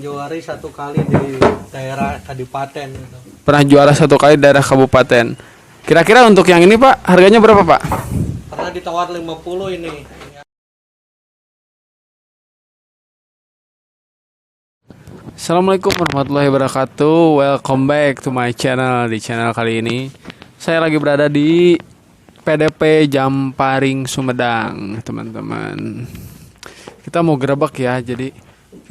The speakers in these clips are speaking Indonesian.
menjuari satu kali di daerah Kadipaten gitu. Pernah juara satu kali daerah kabupaten. Kira-kira untuk yang ini Pak, harganya berapa Pak? Pernah ditawar 50 ini. Assalamualaikum warahmatullahi wabarakatuh. Welcome back to my channel. Di channel kali ini saya lagi berada di PDP Jamparing Sumedang, teman-teman. Kita mau gerebek ya, jadi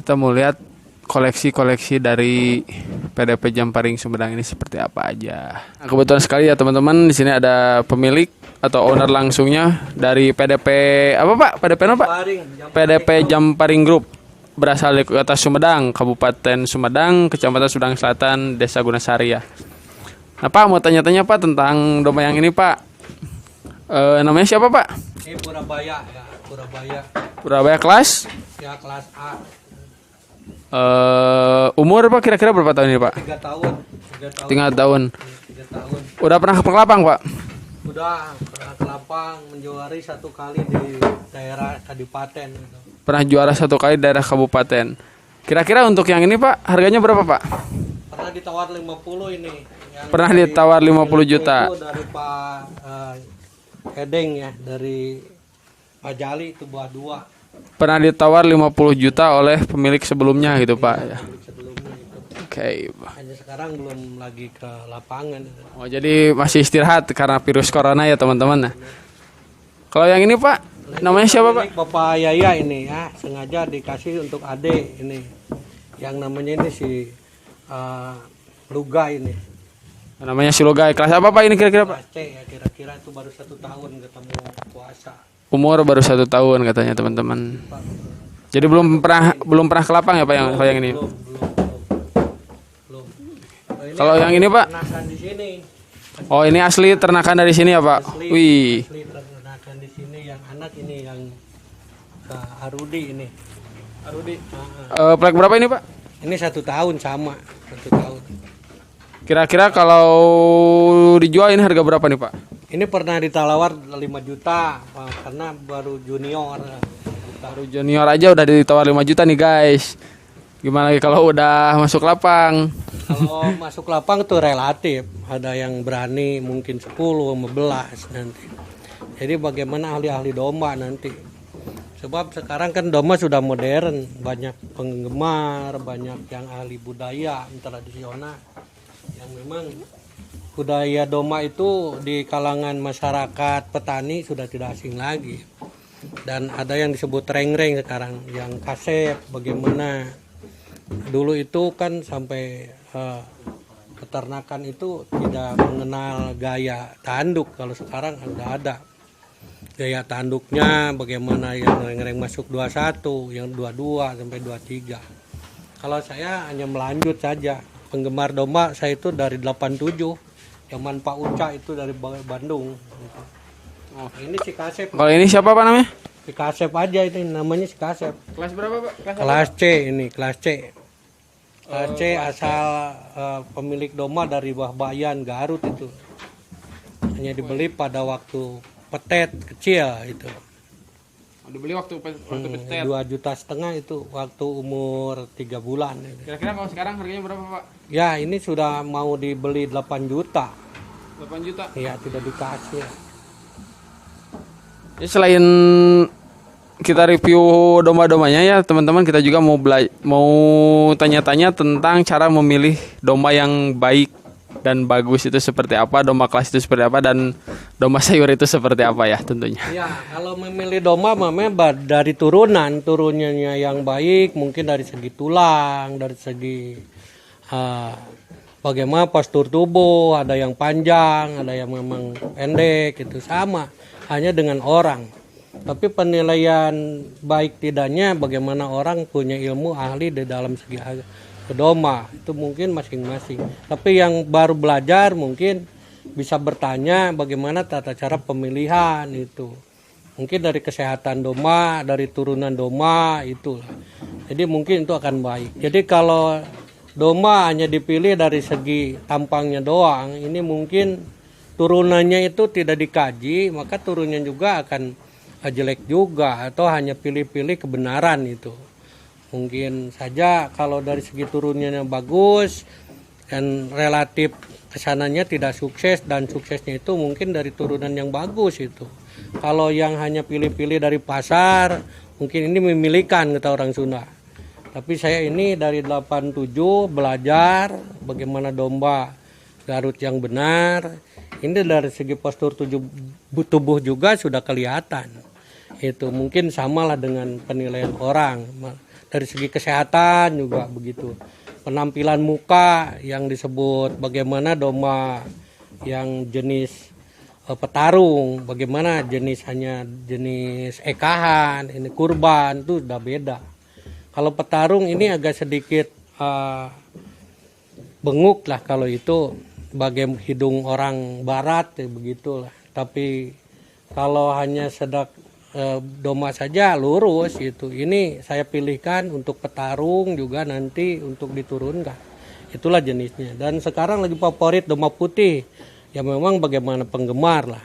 kita mau lihat koleksi-koleksi dari PDP Jamparing Sumedang ini seperti apa aja. Nah, kebetulan sekali ya teman-teman, di sini ada pemilik atau owner langsungnya dari PDP apa Pak? PDP apa Pak? PDP Jamparing Group. Berasal dari kota Sumedang, Kabupaten Sumedang, Kecamatan Sumedang Selatan, Desa Gunasari ya. Nah Pak, mau tanya-tanya Pak tentang domba yang ini Pak. Namanya siapa Pak? Ini Purabaya ya, Purabaya. Purabaya kelas? Ya kelas A. Umur Pak kira-kira berapa tahun ini Pak? 3 tahun. 3 tahun. 3 tahun. Udah pernah ke Kelapang Pak? Udah pernah ke Lapang menjuari satu kali di daerah Kadipaten gitu. Pernah juara satu kali daerah kabupaten. Kira-kira untuk yang ini Pak, harganya berapa Pak? Pernah ditawar 50 ini. Yang Pernah ditawar 50 juta. Itu dari Pak Edeng ya, dari Majali itu buah 2. Pernah ditawar 50 juta oleh pemilik sebelumnya gitu Pak ya. Sebelumnya itu. Oke. Hanya sekarang belum lagi ke lapangan. Oh, jadi masih istirahat karena virus corona ya teman-teman. Kalau yang ini Pak, namanya siapa Pak? Bapak Yaya ini ya, sengaja dikasih untuk Ade ini. Yang namanya ini si Luga ini. Namanya Silogai. Kelas apa Pak ini kira-kira Pak? Kelas C ya, kira-kira itu baru 1 tahun ketemu puasa. Umur baru 1 tahun katanya teman-teman. Jadi belum pernah ke lapang ya Pak yang kalau yang ini. Belum. Kalau yang ini Pak? Ternakan di sini. Oh, ini asli ternakan dari sini ya Pak? Wih. Asli ternakan di sini, yang anak ini yang Arudi ini. Arudi. Plek berapa ini Pak? Ini 1 tahun sama, 1 tahun. Kira-kira kalau dijual ini harga berapa nih Pak? Ini pernah ditawar 5 juta karena baru junior. Baru junior aja udah ditawar 5 juta nih guys. Gimana lagi kalau udah masuk lapang? Kalau masuk lapang tuh relatif. Ada yang berani mungkin 10, 15 nanti. Jadi bagaimana ahli-ahli domba nanti. Sebab sekarang kan domba sudah modern. Banyak penggemar, banyak yang ahli budaya, tradisional. Yang memang budaya domba itu di kalangan masyarakat petani sudah tidak asing lagi. Dan ada yang disebut rengreng sekarang, yang kasep, bagaimana dulu itu kan sampai peternakan itu tidak mengenal gaya tanduk. Kalau sekarang sudah ada gaya tanduknya, bagaimana yang rengreng masuk 21, yang 22 sampai 23. Kalau saya hanya melanjut saja. Penggemar domba saya itu dari 87, zaman Pak Uca itu dari Bandung. Oh, ini si Kasep. Kalau ini siapa Pak namanya? Si Kasep aja ini namanya si Kasep. Kelas berapa Pak? Kelas C ini, kelas C. Kelas C asal pemilik domba dari Wahbayan, Garut itu. Hanya dibeli pada waktu petet kecil itu. Dibeli waktu petet. 2,5 juta itu waktu umur 3 bulan. Kira-kira kalau sekarang harganya berapa Pak? Ya ini sudah mau dibeli 8 juta. 8 juta. Ya tidak dikasih. Ya, selain kita review domba-dombanya ya teman-teman, kita juga mau tanya-tanya tentang cara memilih domba yang baik dan bagus itu seperti apa, domba kelas itu seperti apa, dan domba sayur itu seperti apa ya tentunya. Ya kalau memilih domba memang dari turunannya yang baik, mungkin dari segi tulang, dari segi bagaimana postur tubuh, ada yang panjang, ada yang memang pendek, itu sama. Hanya dengan orang. Tapi penilaian baik tidaknya bagaimana orang punya ilmu ahli di dalam segi domba itu mungkin masing-masing. Tapi yang baru belajar mungkin bisa bertanya bagaimana tata cara pemilihan itu. Mungkin dari kesehatan domba, dari turunan domba itu. Jadi mungkin itu akan baik. Jadi kalau domba hanya dipilih dari segi tampangnya doang, ini mungkin turunannya itu tidak dikaji, maka turunnya juga akan jelek juga, atau hanya pilih-pilih kebenaran itu. Mungkin saja kalau dari segi turunnya bagus dan relatif kesananya tidak sukses, dan suksesnya itu mungkin dari turunan yang bagus itu. Kalau yang hanya pilih-pilih dari pasar, mungkin ini memilihkan kata orang Sunda. Tapi saya ini dari 87 belajar bagaimana domba Garut yang benar. Ini dari segi postur tubuh juga sudah kelihatan. Itu mungkin samalah dengan penilaian orang. Dari segi kesehatan juga begitu. Penampilan muka yang disebut bagaimana domba yang jenis petarung, bagaimana hanya jenis ekahan, ini kurban itu sudah beda. Kalau petarung ini agak sedikit benguk lah kalau itu, bagian hidung orang barat ya begitulah. Tapi kalau hanya sedak domba saja lurus itu. Ini saya pilihkan untuk petarung juga nanti untuk diturunkan. Itulah jenisnya. Dan sekarang lagi favorit domba putih. Ya memang bagaimana penggemar lah.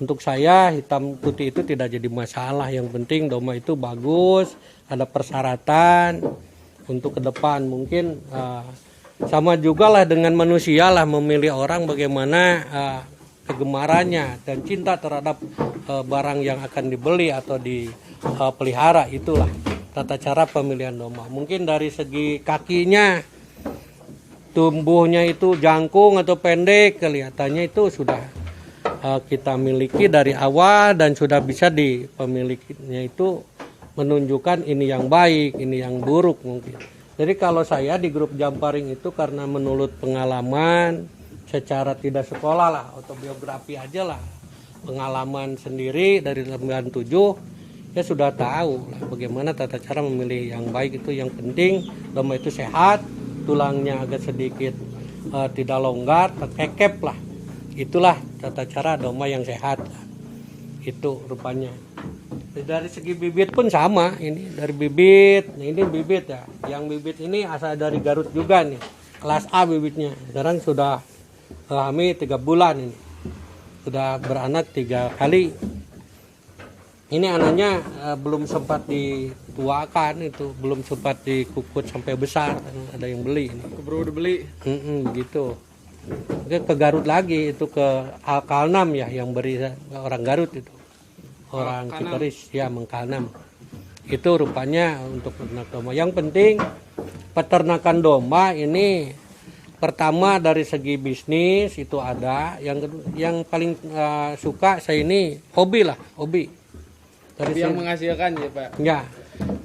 Untuk saya hitam putih itu tidak jadi masalah. Yang penting domba itu bagus, ada persyaratan untuk ke depan. Mungkin sama juga lah dengan manusia lah, memilih orang bagaimana kegemarannya dan cinta terhadap barang yang akan dibeli atau dipelihara. Itulah tata cara pemilihan domba. Mungkin dari segi kakinya, tumbuhnya itu jangkung atau pendek, kelihatannya itu sudah kita miliki dari awal dan sudah bisa dipemilikinya itu menunjukkan ini yang baik, ini yang buruk mungkin. Jadi kalau saya di grup Jamparing itu karena menurut pengalaman secara tidak sekolah lah, autobiografi aja lah, pengalaman sendiri dari 97 ya sudah tahu lah bagaimana tata cara memilih yang baik. Itu yang penting domba itu sehat, tulangnya agak sedikit tidak longgar, terkekep lah. Itulah tata cara domba yang sehat lah. Itu rupanya. Dari segi bibit pun sama, ini dari bibit, nah ini bibit ya. Yang bibit ini asal dari Garut juga nih, kelas A bibitnya. Sekarang sudah hamil 3 bulan ini, sudah beranak 3 kali. Ini anaknya belum sempat dituakan, itu belum sempat dikukut sampai besar, ada yang beli ini. Keburu dibeli. Begitu. Ke Garut lagi itu ke Alkalnam ya, yang beri orang Garut itu, orang Cikeris ya, Mengkalnam. Itu rupanya untuk peternak domba. Yang penting peternakan domba ini pertama dari segi bisnis itu ada. Yang paling suka saya ini hobi lah, hobi. Yang menghasilkan ya Pak. Ya,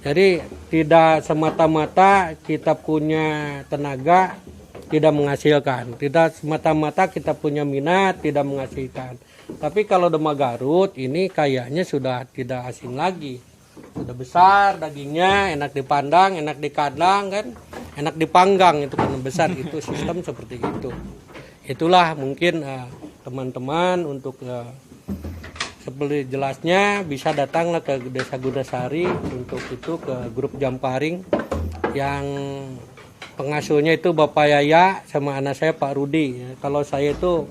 jadi tidak semata-mata kita punya tenaga tidak menghasilkan, tidak semata-mata kita punya minat tidak menghasilkan. Tapi kalau domba Garut ini kayaknya sudah tidak asing lagi, sudah besar dagingnya, enak dipandang, enak dikandang kan, enak dipanggang, itu karena besar. Itu sistem seperti itu. Itulah mungkin teman-teman untuk seperti jelasnya bisa datanglah ke Desa Gudasari untuk itu, ke grup Jamparing yang pengasuhnya itu Bapak Yaya sama anak saya Pak Rudi. Kalau saya itu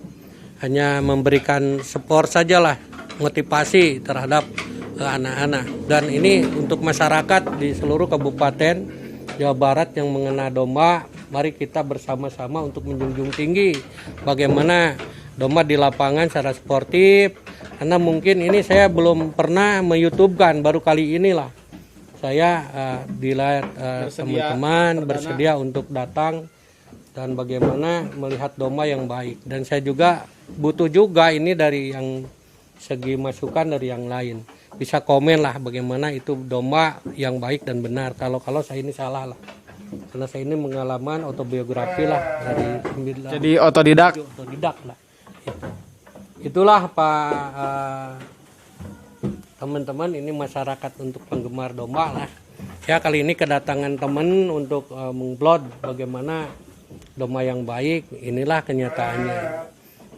hanya memberikan support sajalah, motivasi terhadap anak-anak. Dan ini untuk masyarakat di seluruh kabupaten Jawa Barat yang mengenal domba, mari kita bersama-sama untuk menjunjung tinggi bagaimana domba di lapangan secara sportif. Karena mungkin ini saya belum pernah me-YouTube-kan, baru kali inilah saya dilihat teman-teman bersedia untuk datang dan bagaimana melihat domba yang baik. Dan saya juga butuh juga ini dari yang segi masukan dari yang lain. Bisa komen lah bagaimana itu domba yang baik dan benar. Kalau saya ini salah lah. Karena saya ini pengalaman autobiografi lah dari 9. Jadi otodidak lah. Itulah Pak teman-teman, ini masyarakat untuk penggemar domba lah. Ya kali ini kedatangan teman untuk mengupload bagaimana domba yang baik. Inilah kenyataannya.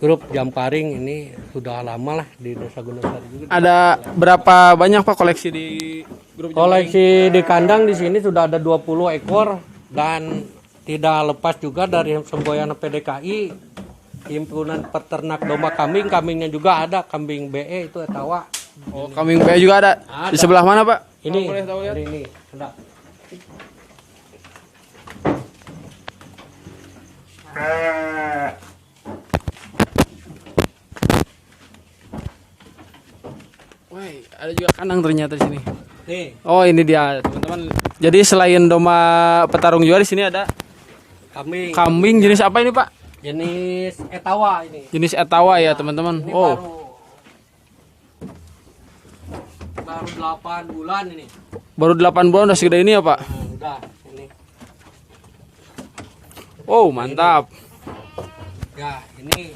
Grup Jamparing ini sudah lama lah di Desa Gunasari juga. Ada berapa banyak Pak koleksi di grup Jamparing? Koleksi di kandang di sini sudah ada 20 ekor dan tidak lepas juga dari semboyan PDKI, himpunan peternak domba kambing. Kambingnya juga ada, kambing BE itu etawa. Oh, kambing BE juga ada. Di sebelah mana Pak? Ini, boleh tahu lihat. ini, sudah. Wah, ada juga kandang ternyata di sini. Nih, Oh, ini dia, teman-teman. Jadi selain domba petarung juga di sini ada kambing jenis apa ini, Pak? jenis etawa ini. Jenis etawa ya, teman-teman. Ini Oh, baru 8 bulan ini. baru 8 bulan udah segede ini ya, Pak? Nah, udah ini. Oh, mantap. Ya, ini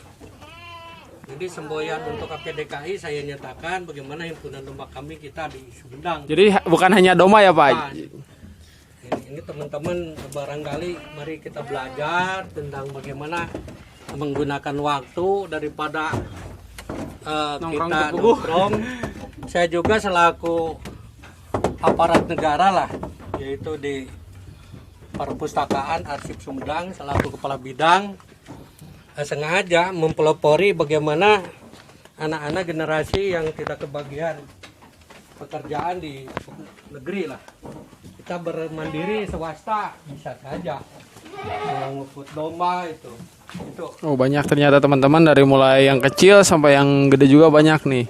semboyan untuk KPDKI saya nyatakan bagaimana himpunan domba kami kita di Sumedang. Jadi bukan hanya domba ya, Pak? Nah, ini teman-teman barangkali mari kita belajar tentang bagaimana menggunakan waktu daripada Nongkrong kita teguh. nongkrong. Saya juga selaku aparat negara lah, yaitu di Perpustakaan Arsip Sumedang selaku kepala bidang, sengaja mempelopori bagaimana anak-anak generasi yang tidak kebagian pekerjaan di negeri lah. Kita bermandiri swasta bisa saja ngeput domba itu. Oh, banyak ternyata teman-teman, dari mulai yang kecil sampai yang gede juga banyak nih.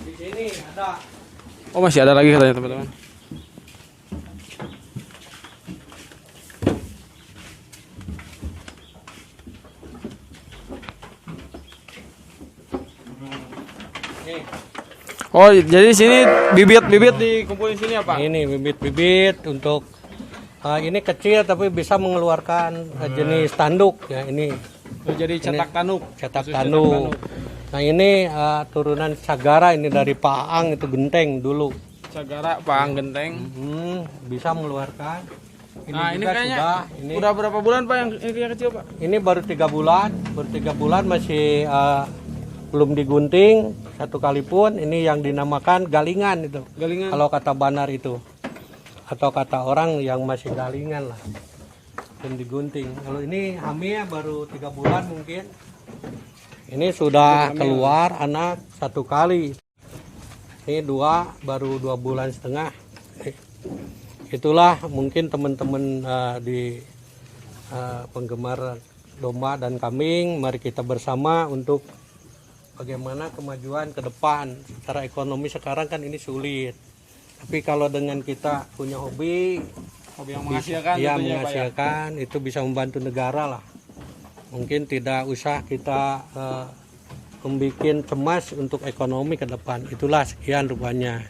Di sini ada Oh, masih ada lagi katanya teman-teman. nih, Oh, jadi sini bibit-bibit dikumpulin sini apa? ini bibit-bibit untuk ini kecil tapi bisa mengeluarkan jenis tanduk ya ini Oh, jadi cetak tanduk. cetak tanduk. Nah ini turunan Sagara ini dari Pak Aang itu genteng dulu. Sagara, Pang Genteng. Bisa mengeluarkan. Nah, ini juga kayaknya ini udah berapa bulan, Pak, yang ini yang kecil, Pak? ini baru 3 bulan, masih belum digunting satu kali pun. Ini yang dinamakan galingan itu. Galingan. Kalau kata Banar itu, atau kata orang yang masih galingan lah, belum digunting. Kalau ini hamil baru 3 bulan mungkin. Ini sudah keluar anak 1 kali. Ini 2 baru 2 bulan setengah. Itulah mungkin teman-teman di penggemar domba dan kambing, mari kita bersama untuk bagaimana kemajuan ke depan. Secara ekonomi sekarang kan ini sulit. Tapi kalau dengan kita punya hobi yang menghasilkan, ya tentunya, Pak, menghasilkan, itu bisa membantu negara lah. Mungkin tidak usah kita membuat cemas untuk ekonomi ke depan. Itulah sekian rupanya.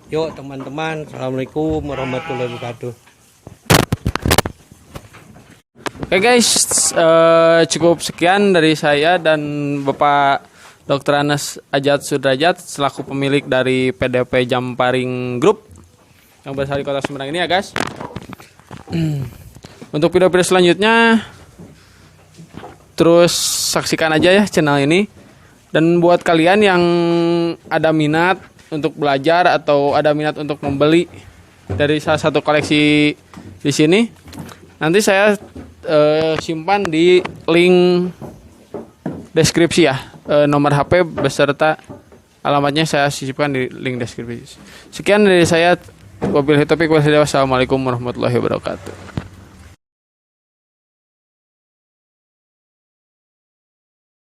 Yuk teman-teman, assalamualaikum warahmatullahi wabarakatuh. Oke guys, cukup sekian dari saya dan Bapak Dr. Anas Ajat Sudrajat selaku pemilik dari PDP Jamparing Group yang berasal di Kota Sumedang ini ya guys. Untuk video-video selanjutnya terus saksikan aja ya channel ini. Dan buat kalian yang ada minat untuk belajar atau ada minat untuk membeli dari salah satu koleksi di sini, nanti saya simpan di link deskripsi ya, nomor HP beserta alamatnya saya sisipkan di link deskripsi. Sekian dari saya, wabillahi taufiq wal hidayah. Wassalamualaikum warahmatullahi wabarakatuh.